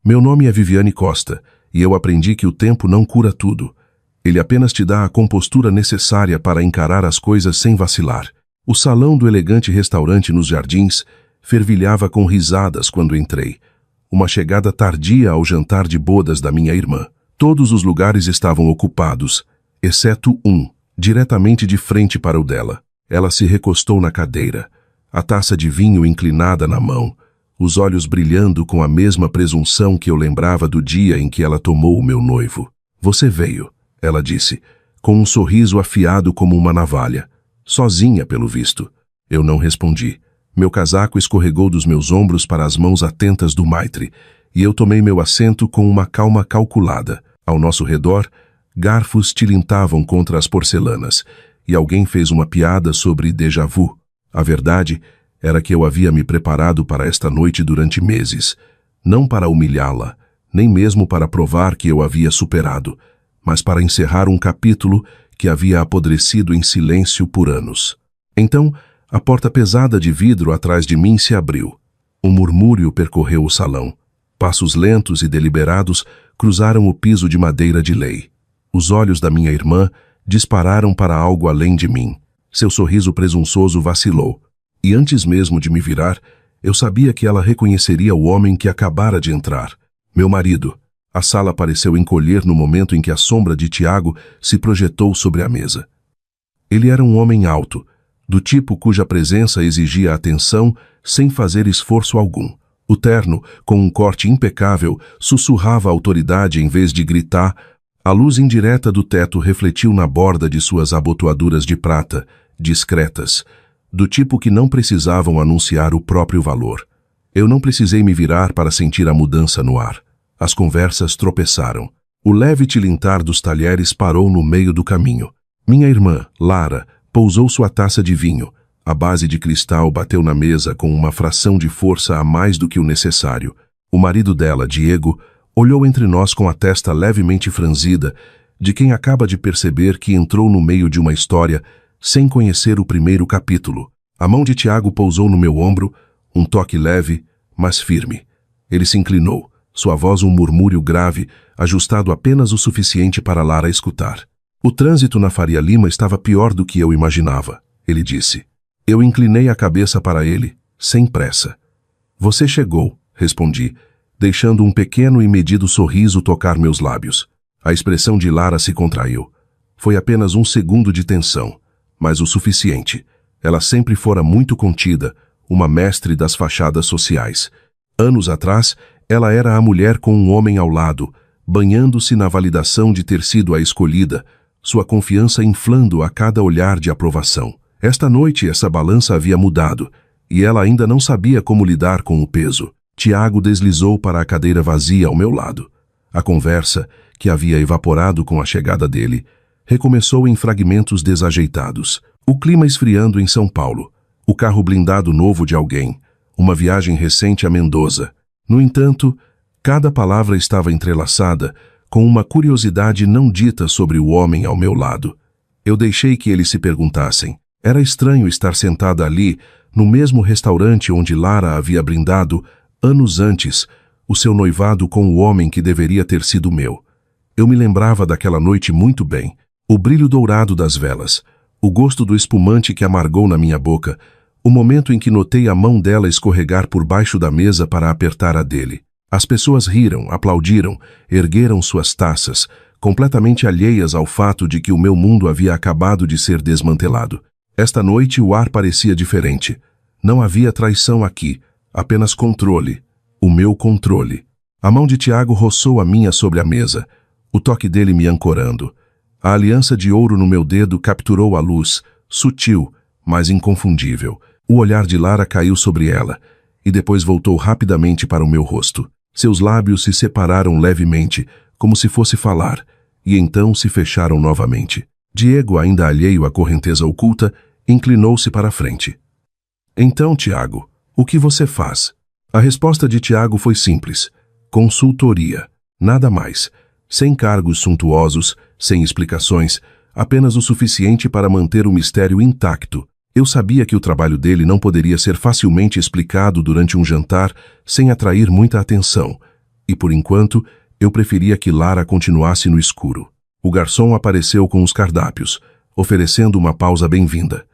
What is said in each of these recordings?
Meu nome é Viviane Costa, e eu aprendi que o tempo não cura tudo. Ele apenas te dá a compostura necessária para encarar as coisas sem vacilar. O salão do elegante restaurante nos Jardins fervilhava com risadas quando entrei. Uma chegada tardia ao jantar de bodas da minha irmã. Todos os lugares estavam ocupados, exceto um, diretamente de frente para o dela. Ela se recostou na cadeira, a taça de vinho inclinada na mão, os olhos brilhando com a mesma presunção que eu lembrava do dia em que ela tomou o meu noivo. Você veio, ela disse, com um sorriso afiado como uma navalha. Sozinha, pelo visto. Eu não respondi. Meu casaco escorregou dos meus ombros para as mãos atentas do maitre, e eu tomei meu assento com uma calma calculada. Ao nosso redor, garfos tilintavam contra as porcelanas, e alguém fez uma piada sobre déjà vu. A verdade era que eu havia me preparado para esta noite durante meses, não para humilhá-la, nem mesmo para provar que eu havia superado, mas para encerrar um capítulo que havia apodrecido em silêncio por anos. Então, a porta pesada de vidro atrás de mim se abriu. Um murmúrio percorreu o salão. Passos lentos e deliberados cruzaram o piso de madeira de lei. Os olhos da minha irmã dispararam para algo além de mim. Seu sorriso presunçoso vacilou. E antes mesmo de me virar, eu sabia que ela reconheceria o homem que acabara de entrar. Meu marido. A sala pareceu encolher no momento em que a sombra de Tiago se projetou sobre a mesa. Ele era um homem alto, do tipo cuja presença exigia atenção sem fazer esforço algum. O terno, com um corte impecável, sussurrava autoridade em vez de gritar. A luz indireta do teto refletiu na borda de suas abotoaduras de prata, discretas, do tipo que não precisavam anunciar o próprio valor. Eu não precisei me virar para sentir a mudança no ar. As conversas tropeçaram. O leve tilintar dos talheres parou no meio do caminho. Minha irmã, Lara, pousou sua taça de vinho. A base de cristal bateu na mesa com uma fração de força a mais do que o necessário. O marido dela, Diego, olhou entre nós com a testa levemente franzida, de quem acaba de perceber que entrou no meio de uma história sem conhecer o primeiro capítulo. A mão de Tiago pousou no meu ombro, um toque leve, mas firme. Ele se inclinou, sua voz um murmúrio grave, ajustado apenas o suficiente para Lara escutar. O trânsito na Faria Lima estava pior do que eu imaginava, ele disse. Eu inclinei a cabeça para ele, sem pressa. Você chegou, respondi, deixando um pequeno e medido sorriso tocar meus lábios. A expressão de Lara se contraiu. Foi apenas um segundo de tensão, mas o suficiente. Ela sempre fora muito contida, uma mestre das fachadas sociais. Anos atrás, ela era a mulher com um homem ao lado, banhando-se na validação de ter sido a escolhida, sua confiança inflando a cada olhar de aprovação. Esta noite essa balança havia mudado, e ela ainda não sabia como lidar com o peso. Tiago deslizou para a cadeira vazia ao meu lado. A conversa, que havia evaporado com a chegada dele, recomeçou em fragmentos desajeitados. O clima esfriando em São Paulo, o carro blindado novo de alguém, uma viagem recente a Mendoza. No entanto, cada palavra estava entrelaçada com uma curiosidade não dita sobre o homem ao meu lado. Eu deixei que eles se perguntassem. Era estranho estar sentada ali, no mesmo restaurante onde Lara havia brindado, anos antes, o seu noivado com o homem que deveria ter sido meu. Eu me lembrava daquela noite muito bem. O brilho dourado das velas, o gosto do espumante que amargou na minha boca, o momento em que notei a mão dela escorregar por baixo da mesa para apertar a dele. As pessoas riram, aplaudiram, ergueram suas taças, completamente alheias ao fato de que o meu mundo havia acabado de ser desmantelado. Esta noite o ar parecia diferente. Não havia traição aqui, apenas controle. O meu controle. A mão de Tiago roçou a minha sobre a mesa, o toque dele me ancorando. A aliança de ouro no meu dedo capturou a luz, sutil, mas inconfundível. O olhar de Lara caiu sobre ela, e depois voltou rapidamente para o meu rosto. Seus lábios se separaram levemente, como se fosse falar, e então se fecharam novamente. Diego, ainda alheio à correnteza oculta, inclinou-se para a frente. Então, Tiago, o que você faz? A resposta de Tiago foi simples. Consultoria. Nada mais. Sem cargos suntuosos, sem explicações, apenas o suficiente para manter o mistério intacto. Eu sabia que o trabalho dele não poderia ser facilmente explicado durante um jantar sem atrair muita atenção. e por enquanto eu preferia que Lara continuasse no escuro. O garçom apareceu com os cardápios, oferecendo uma pausa bem-vinda.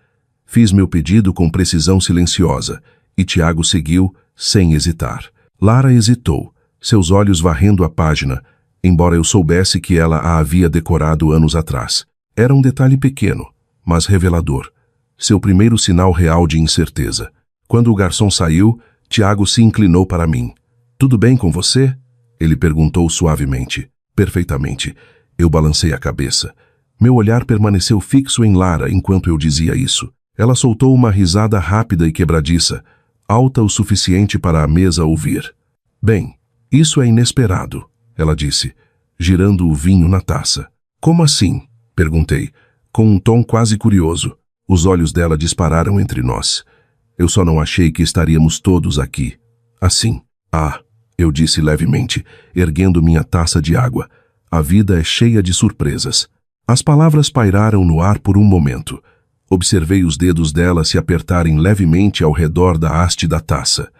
Fiz meu pedido com precisão silenciosa, e Tiago seguiu, sem hesitar. Lara hesitou, seus olhos varrendo a página, embora eu soubesse que ela a havia decorado anos atrás. Era um detalhe pequeno, mas revelador. Seu primeiro sinal real de incerteza. Quando o garçom saiu, Tiago se inclinou para mim. "Tudo bem com você?" Ele perguntou suavemente. "Perfeitamente." Eu balancei a cabeça. Meu olhar permaneceu fixo em Lara enquanto eu dizia isso. Ela soltou uma risada rápida e quebradiça, alta o suficiente para a mesa ouvir. "Bem, isso é inesperado," ela disse, girando o vinho na taça. "Como assim?" perguntei, com um tom quase curioso. Os olhos dela dispararam entre nós. "Eu só não achei que estaríamos todos aqui. Assim." "Ah," eu disse levemente, erguendo minha taça de água. "A vida é cheia de surpresas." As palavras pairaram no ar por um momento. Observei os dedos dela se apertarem levemente ao redor da haste da taça.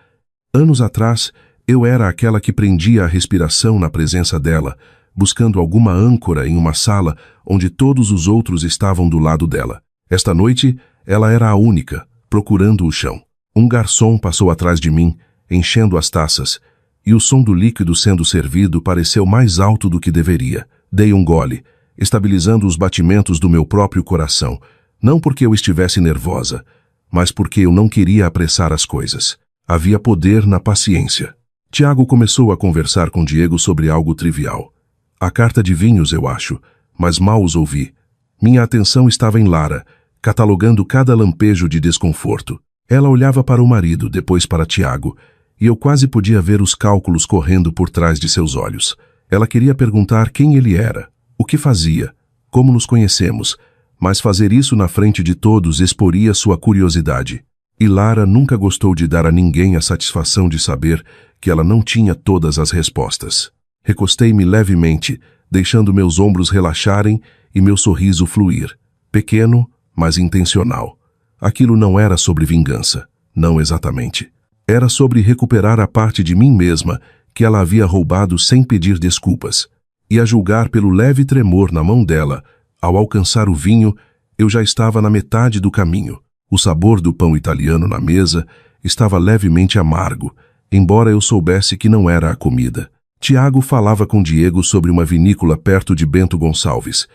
Anos atrás, eu era aquela que prendia a respiração na presença dela, buscando alguma âncora em uma sala onde todos os outros estavam do lado dela. Esta noite, ela era a única, procurando o chão. Um garçom passou atrás de mim, enchendo as taças, e o som do líquido sendo servido pareceu mais alto do que deveria. Dei um gole, estabilizando os batimentos do meu próprio coração, não porque eu estivesse nervosa, mas porque eu não queria apressar as coisas. Havia poder na paciência. Tiago começou a conversar com Diego sobre algo trivial. A carta de vinhos, eu acho, mas mal os ouvi. Minha atenção estava em Lara, catalogando cada lampejo de desconforto. Ela olhava para o marido, depois para Tiago, e eu quase podia ver os cálculos correndo por trás de seus olhos. Ela queria perguntar quem ele era, o que fazia, como nos conhecemos, mas fazer isso na frente de todos exporia sua curiosidade. E Lara nunca gostou de dar a ninguém a satisfação de saber que ela não tinha todas as respostas. Recostei-me levemente, deixando meus ombros relaxarem e meu sorriso fluir. Pequeno, mas intencional. Aquilo não era sobre vingança, não exatamente. Era sobre recuperar a parte de mim mesma que ela havia roubado sem pedir desculpas. E a julgar pelo leve tremor na mão dela, ao alcançar o vinho, eu já estava na metade do caminho. O sabor do pão italiano na mesa estava levemente amargo, embora eu soubesse que não era a comida. Tiago falava com Diego sobre uma vinícola perto de Bento Gonçalves,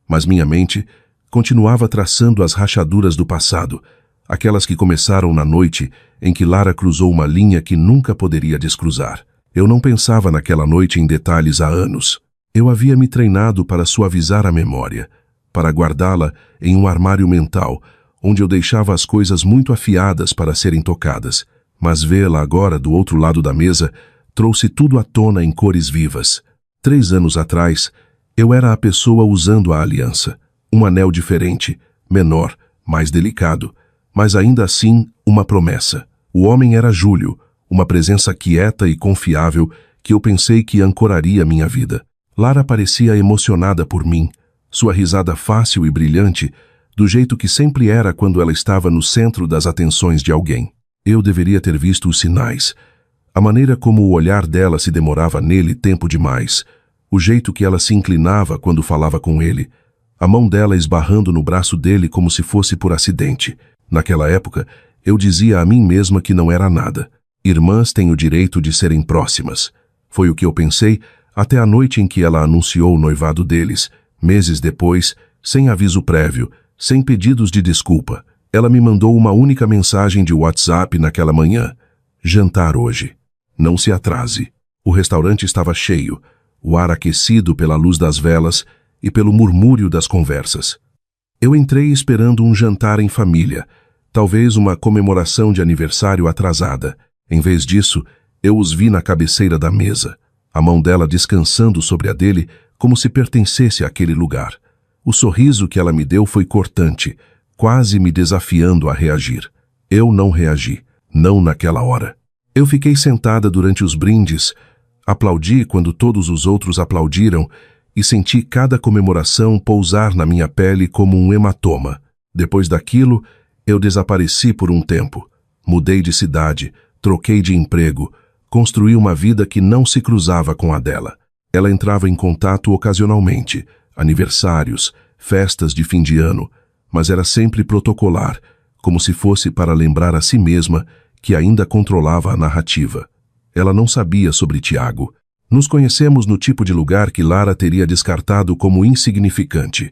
mas minha mente continuava traçando as rachaduras do passado, aquelas que começaram na noite em que Lara cruzou uma linha que nunca poderia descruzar. Eu não pensava naquela noite em detalhes há anos. Eu havia me treinado para suavizar a memória, para guardá-la em um armário mental, onde eu deixava as coisas muito afiadas para serem tocadas. Mas vê-la agora do outro lado da mesa trouxe tudo à tona em cores vivas. 3 anos atrás, eu era a pessoa usando a aliança. Um anel diferente, menor, mais delicado, mas ainda assim uma promessa. O homem era Júlio, uma presença quieta e confiável que eu pensei que ancoraria minha vida. Lara parecia emocionada por mim, sua risada fácil e brilhante, do jeito que sempre era quando ela estava no centro das atenções de alguém. Eu deveria ter visto os sinais, a maneira como o olhar dela se demorava nele tempo demais, o jeito que ela se inclinava quando falava com ele, a mão dela esbarrando no braço dele como se fosse por acidente. Naquela época, eu dizia a mim mesma que não era nada. Irmãs têm o direito de serem próximas. Foi o que eu pensei até a noite em que ela anunciou o noivado deles, meses depois, sem aviso prévio, sem pedidos de desculpa. Ela me mandou uma única mensagem de WhatsApp naquela manhã. Jantar hoje. Não se atrase. O restaurante estava cheio, o ar aquecido pela luz das velas e pelo murmúrio das conversas. Eu entrei esperando um jantar em família, talvez uma comemoração de aniversário atrasada. Em vez disso, eu os vi na cabeceira da mesa, a mão dela descansando sobre a dele como se pertencesse àquele lugar. O sorriso que ela me deu foi cortante, quase me desafiando a reagir. Eu não reagi, não naquela hora. Eu fiquei sentada durante os brindes, aplaudi quando todos os outros aplaudiram e senti cada comemoração pousar na minha pele como um hematoma. Depois daquilo, eu desapareci por um tempo. Mudei de cidade, troquei de emprego, Construí uma vida que não se cruzava com a dela. Ela entrava em contato ocasionalmente, aniversários, festas de fim de ano, mas era sempre protocolar, como se fosse para lembrar a si mesma que ainda controlava a narrativa. Ela não sabia sobre Tiago. Nos conhecemos no tipo de lugar que Lara teria descartado como insignificante.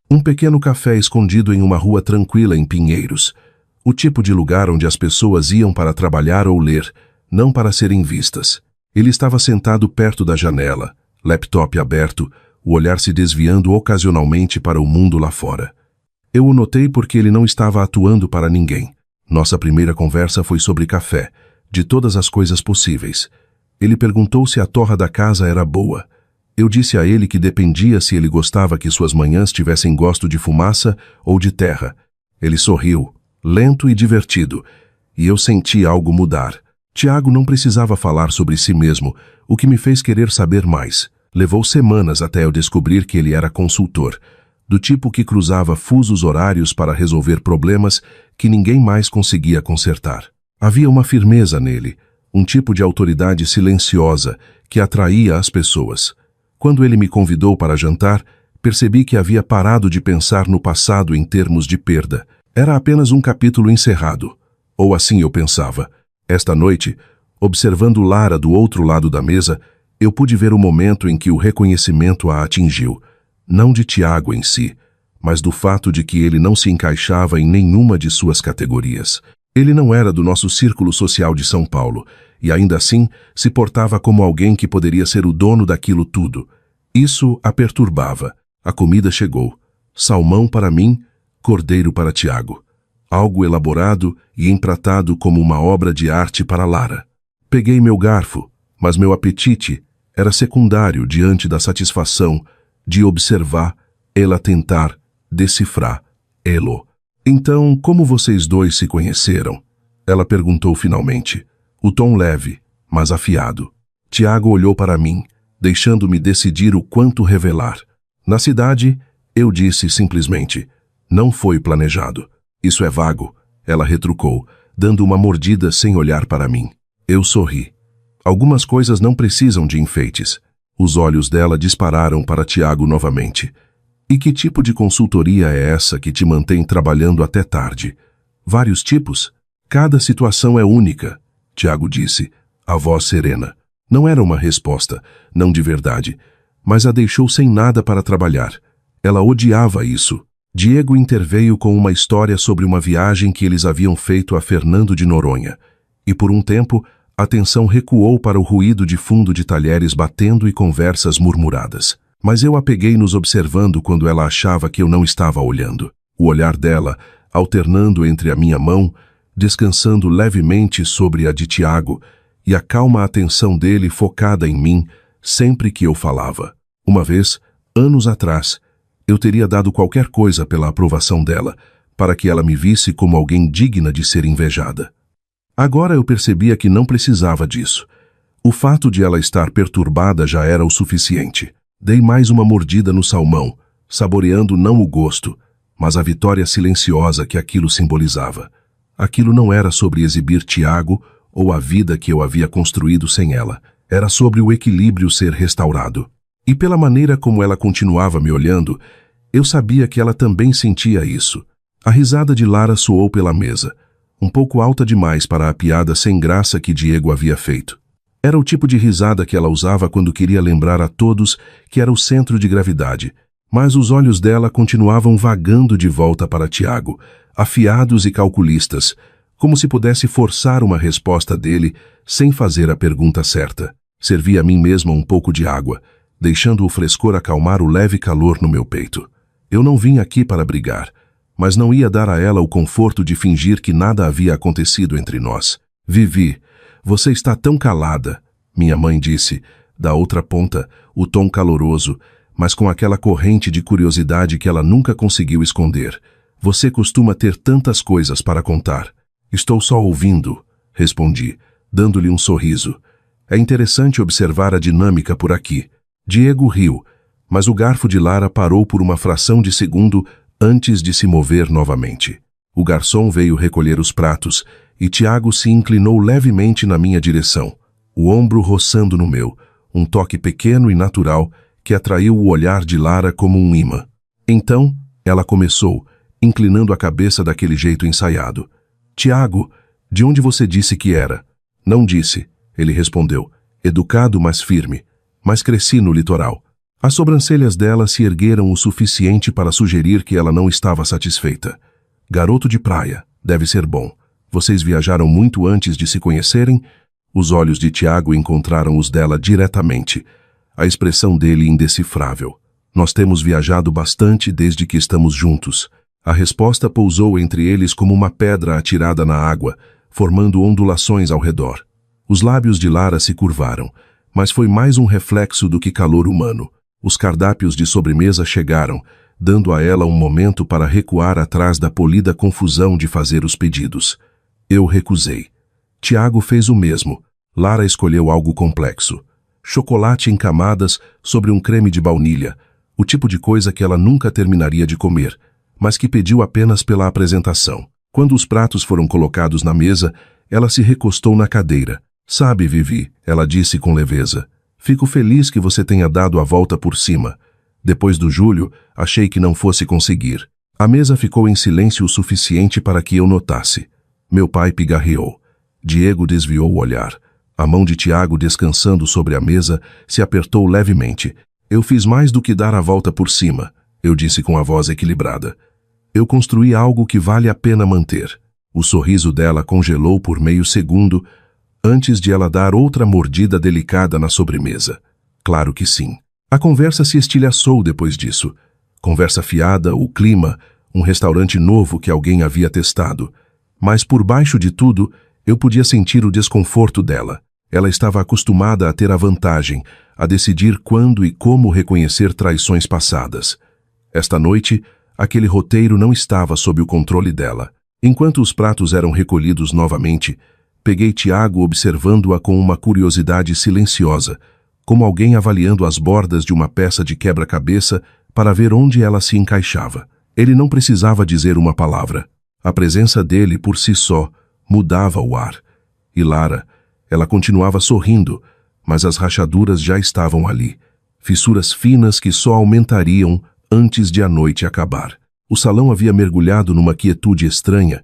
Um pequeno café escondido em uma rua tranquila em Pinheiros. O tipo de lugar onde as pessoas iam para trabalhar ou ler, não para serem vistas. Ele estava sentado perto da janela, laptop aberto, o olhar se desviando ocasionalmente para o mundo lá fora. Eu o notei porque ele não estava atuando para ninguém. Nossa primeira conversa foi sobre café, de todas as coisas possíveis. Ele perguntou se a torra da casa era boa. Eu disse a ele que dependia se ele gostava que suas manhãs tivessem gosto de fumaça ou de terra. Ele sorriu, lento e divertido, e eu senti algo mudar. Tiago não precisava falar sobre si mesmo, o que me fez querer saber mais. Levou semanas até eu descobrir que ele era consultor, do tipo que cruzava fusos horários para resolver problemas que ninguém mais conseguia consertar. Havia uma firmeza nele, um tipo de autoridade silenciosa que atraía as pessoas. Quando ele me convidou para jantar, percebi que havia parado de pensar no passado em termos de perda. Era apenas um capítulo encerrado. Ou assim eu pensava. Esta noite, observando Lara do outro lado da mesa, eu pude ver o momento em que o reconhecimento a atingiu, não de Tiago em si, mas do fato de que ele não se encaixava em nenhuma de suas categorias. Ele não era do nosso círculo social de São Paulo, e ainda assim se portava como alguém que poderia ser o dono daquilo tudo. Isso a perturbava. A comida chegou. Salmão para mim, cordeiro para Tiago. Algo elaborado e empratado como uma obra de arte para Lara. Peguei meu garfo, mas meu apetite era secundário diante da satisfação de observar ela tentar decifrar Elo. Então, como vocês dois se conheceram? Ela perguntou finalmente, o tom leve, mas afiado. Tiago olhou para mim, deixando-me decidir o quanto revelar. Na cidade, eu disse simplesmente, não foi planejado. Isso é vago, ela retrucou, dando uma mordida sem olhar para mim. Eu sorri. Algumas coisas não precisam de enfeites. Os olhos dela dispararam para Tiago novamente. E que tipo de consultoria é essa que te mantém trabalhando até tarde? Vários tipos? Cada situação é única, Tiago disse, a voz serena. Não era uma resposta, não de verdade, mas a deixou sem nada para trabalhar. Ela odiava isso. Diego interveio com uma história sobre uma viagem que eles haviam feito a Fernando de Noronha. E por um tempo, a atenção recuou para o ruído de fundo de talheres batendo e conversas murmuradas. Mas eu a peguei nos observando quando ela achava que eu não estava olhando. O olhar dela, alternando entre a minha mão, descansando levemente sobre a de Tiago, e a calma atenção dele focada em mim sempre que eu falava. Uma vez, anos atrás, eu teria dado qualquer coisa pela aprovação dela, para que ela me visse como alguém digna de ser invejada. Agora eu percebia que não precisava disso. O fato de ela estar perturbada já era o suficiente. Dei mais uma mordida no salmão, saboreando não o gosto, mas a vitória silenciosa que aquilo simbolizava. Aquilo não era sobre exibir Tiago ou a vida que eu havia construído sem ela. Era sobre o equilíbrio ser restaurado. E pela maneira como ela continuava me olhando, eu sabia que ela também sentia isso. A risada de Lara soou pela mesa, um pouco alta demais para a piada sem graça que Diego havia feito. Era o tipo de risada que ela usava quando queria lembrar a todos que era o centro de gravidade, mas os olhos dela continuavam vagando de volta para Tiago, afiados e calculistas, como se pudesse forçar uma resposta dele sem fazer a pergunta certa. Servi a mim mesma um pouco de água, deixando o frescor acalmar o leve calor no meu peito. Eu não vim aqui para brigar, mas não ia dar a ela o conforto de fingir que nada havia acontecido entre nós. Vivi, você está tão calada, minha mãe disse, da outra ponta, o tom caloroso, mas com aquela corrente de curiosidade que ela nunca conseguiu esconder. Você costuma ter tantas coisas para contar. Estou só ouvindo, respondi, dando-lhe um sorriso. É interessante observar a dinâmica por aqui. Diego riu, mas o garfo de Lara parou por uma fração de segundo antes de se mover novamente. O garçom veio recolher os pratos e Tiago se inclinou levemente na minha direção. o ombro roçando no meu, um toque pequeno e natural que atraiu o olhar de Lara como um imã. Então, ela começou, inclinando a cabeça daquele jeito ensaiado. Tiago, de onde você disse que era? Não disse, ele respondeu, educado mas firme. Mas cresci no litoral. As sobrancelhas dela se ergueram o suficiente para sugerir que ela não estava satisfeita. Garoto de praia, deve ser bom. Vocês viajaram muito antes de se conhecerem? Os olhos de Tiago encontraram os dela diretamente. A expressão dele indecifrável. Nós temos viajado bastante desde que estamos juntos. A resposta pousou entre eles como uma pedra atirada na água, formando ondulações ao redor. Os lábios de Lara se curvaram, mas foi mais um reflexo do que calor humano. Os cardápios de sobremesa chegaram, dando a ela um momento para recuar atrás da polida confusão de fazer os pedidos. Eu recusei. Tiago fez o mesmo. Lara escolheu algo complexo. Chocolate em camadas sobre um creme de baunilha, o tipo de coisa que ela nunca terminaria de comer, mas que pediu apenas pela apresentação. Quando os pratos foram colocados na mesa, ela se recostou na cadeira. Sabe, Vivi, ela disse com leveza, fico feliz que você tenha dado a volta por cima. Depois do Júlio, achei que não fosse conseguir. A mesa ficou em silêncio o suficiente para que eu notasse. Meu pai pigarreou. Diego desviou o olhar. A mão de Tiago descansando sobre a mesa se apertou levemente. Eu fiz mais do que dar a volta por cima, eu disse com a voz equilibrada. Eu construí algo que vale a pena manter. O sorriso dela congelou por meio segundo, antes de ela dar outra mordida delicada na sobremesa. Claro que sim. A conversa se estilhaçou depois disso. Conversa fiada, o clima, um restaurante novo que alguém havia testado. Mas por baixo de tudo, eu podia sentir o desconforto dela. Ela estava acostumada a ter a vantagem, a decidir quando e como reconhecer traições passadas. Esta noite, aquele roteiro não estava sob o controle dela. Enquanto os pratos eram recolhidos novamente, peguei Tiago observando-a com uma curiosidade silenciosa, como alguém avaliando as bordas de uma peça de quebra-cabeça para ver onde ela se encaixava. Ele não precisava dizer uma palavra. A presença dele, por si só, mudava o ar. E Lara, ela continuava sorrindo, mas as rachaduras já estavam ali, fissuras finas que só aumentariam antes de a noite acabar. O salão havia mergulhado numa quietude estranha,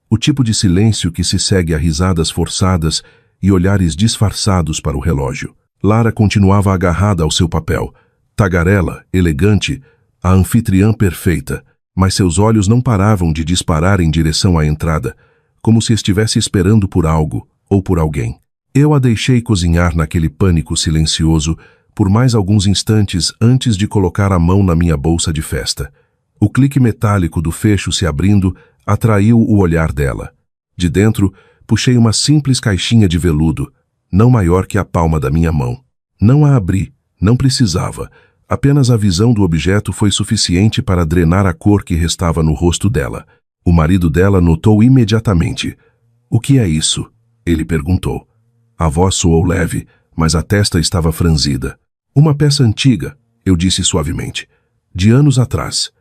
o tipo de silêncio que se segue a risadas forçadas e olhares disfarçados para o relógio. Lara continuava agarrada ao seu papel, tagarela, elegante, a anfitriã perfeita, mas seus olhos não paravam de disparar em direção à entrada, como se estivesse esperando por algo ou por alguém. Eu a deixei cozinhar naquele pânico silencioso por mais alguns instantes antes de colocar a mão na minha bolsa de festa. O clique metálico do fecho se abrindo atraiu o olhar dela. De dentro, puxei uma simples caixinha de veludo, não maior que a palma da minha mão. Não a abri, não precisava. Apenas a visão do objeto foi suficiente para drenar a cor que restava no rosto dela. O marido dela notou imediatamente. "O que é isso?" ele perguntou. A voz soou leve, mas a testa estava franzida. "Uma peça antiga", eu disse suavemente. "De anos atrás.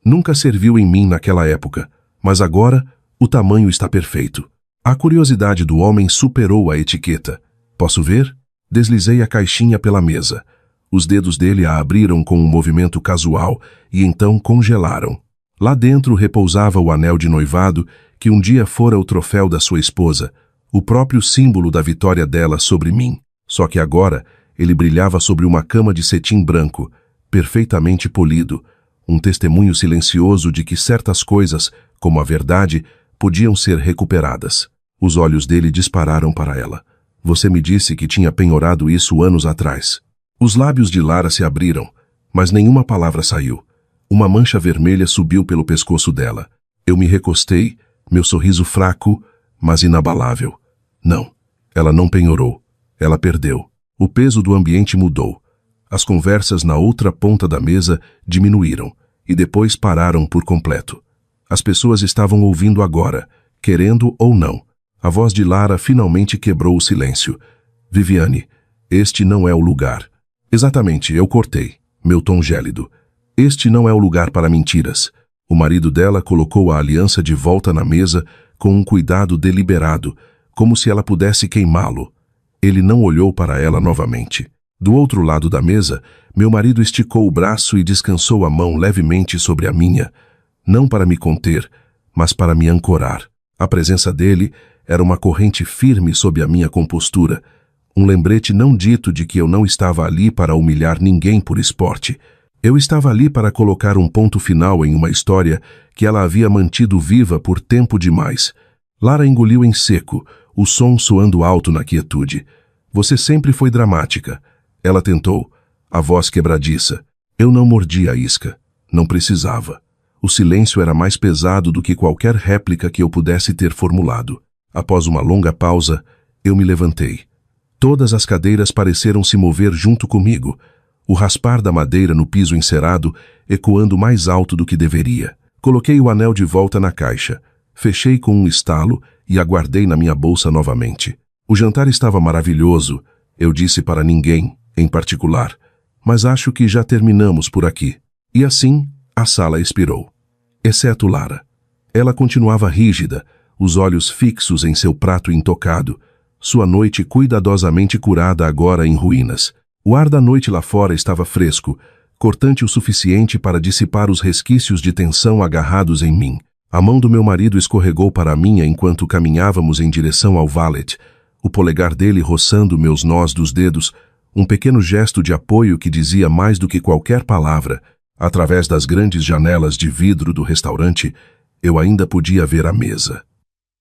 Nunca serviu em mim naquela época, mas agora o tamanho está perfeito." A curiosidade do homem superou a etiqueta. "Posso ver?" Deslizei a caixinha pela mesa. Os dedos dele a abriram com um movimento casual e então congelaram. Lá dentro repousava o anel de noivado que um dia fora o troféu da sua esposa, o próprio símbolo da vitória dela sobre mim. Só que agora ele brilhava sobre uma cama de cetim branco, perfeitamente polido, um testemunho silencioso de que certas coisas, como a verdade, podiam ser recuperadas. Os olhos dele dispararam para ela. "Você me disse que tinha penhorado isso anos atrás." Os lábios de Lara se abriram, mas nenhuma palavra saiu. Uma mancha vermelha subiu pelo pescoço dela. Eu me recostei, meu sorriso fraco, mas inabalável. Não, ela não penhorou. Ela perdeu. O peso do ambiente mudou. As conversas na outra ponta da mesa diminuíram e depois pararam por completo. As pessoas estavam ouvindo agora, querendo ou não. A voz de Lara finalmente quebrou o silêncio. "Viviane, este não é o lugar." "Exatamente, eu cortei." Meu tom gélido. "Este não é o lugar para mentiras." O marido dela colocou a aliança de volta na mesa com um cuidado deliberado, como se ela pudesse queimá-lo. Ele não olhou para ela novamente. Do outro lado da mesa, meu marido esticou o braço e descansou a mão levemente sobre a minha, não para me conter, mas para me ancorar. A presença dele era uma corrente firme sob a minha compostura, um lembrete não dito de que eu não estava ali para humilhar ninguém por esporte. Eu estava ali para colocar um ponto final em uma história que ela havia mantido viva por tempo demais. Lara engoliu em seco, o som soando alto na quietude. Você sempre foi dramática. Ela tentou, a voz quebradiça. Eu não mordi a isca. Não precisava. O silêncio era mais pesado do que qualquer réplica que eu pudesse ter formulado. Após uma longa pausa, eu me levantei. Todas as cadeiras pareceram se mover junto comigo, o raspar da madeira no piso encerado ecoando mais alto do que deveria. Coloquei o anel de volta na caixa, fechei com um estalo e aguardei na minha bolsa novamente. O jantar estava maravilhoso, eu disse para ninguém, em particular, mas acho que já terminamos por aqui. E assim, a sala expirou. Exceto Lara. Ela continuava rígida, os olhos fixos em seu prato intocado, sua noite cuidadosamente curada agora em ruínas. O ar da noite lá fora estava fresco, cortante o suficiente para dissipar os resquícios de tensão agarrados em mim. A mão do meu marido escorregou para a minha enquanto caminhávamos em direção ao valet, o polegar dele roçando meus nós dos dedos, um pequeno gesto de apoio que dizia mais do que qualquer palavra. Através das grandes janelas de vidro do restaurante, eu ainda podia ver a mesa.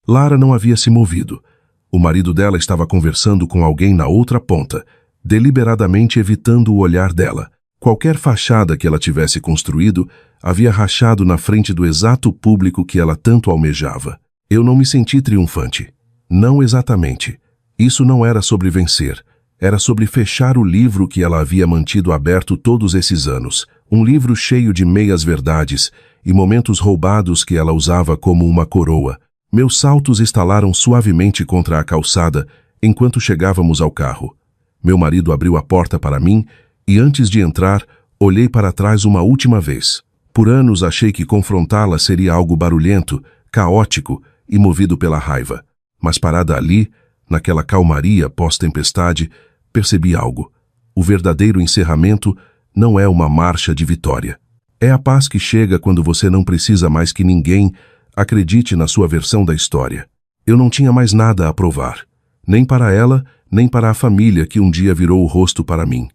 Lara não havia se movido. O marido dela estava conversando com alguém na outra ponta, deliberadamente evitando o olhar dela. Qualquer fachada que ela tivesse construído havia rachado na frente do exato público que ela tanto almejava. Eu não me senti triunfante. Não exatamente. Isso não era sobre vencer. Era sobre fechar o livro que ela havia mantido aberto todos esses anos. Um livro cheio de meias-verdades e momentos roubados que ela usava como uma coroa. Meus saltos estalaram suavemente contra a calçada enquanto chegávamos ao carro. Meu marido abriu a porta para mim e, antes de entrar, olhei para trás uma última vez. Por anos achei que confrontá-la seria algo barulhento, caótico e movido pela raiva. Mas parada ali, naquela calmaria pós-tempestade, percebi algo. O verdadeiro encerramento não é uma marcha de vitória. É a paz que chega quando você não precisa mais que ninguém acredite na sua versão da história. Eu não tinha mais nada a provar. Nem para ela, nem para a família que um dia virou o rosto para mim.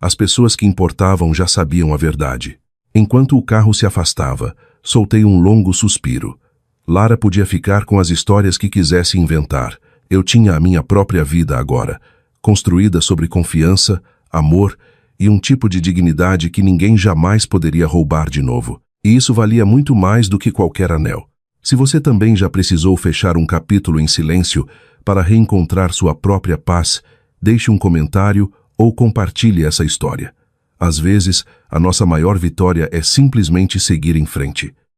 As pessoas que importavam já sabiam a verdade. Enquanto o carro se afastava, soltei um longo suspiro. Lara podia ficar com as histórias que quisesse inventar. Eu tinha a minha própria vida agora, construída sobre confiança, amor e um tipo de dignidade que ninguém jamais poderia roubar de novo. E isso valia muito mais do que qualquer anel. Se você também já precisou fechar um capítulo em silêncio para reencontrar sua própria paz, deixe um comentário ou compartilhe essa história. Às vezes, a nossa maior vitória é simplesmente seguir em frente.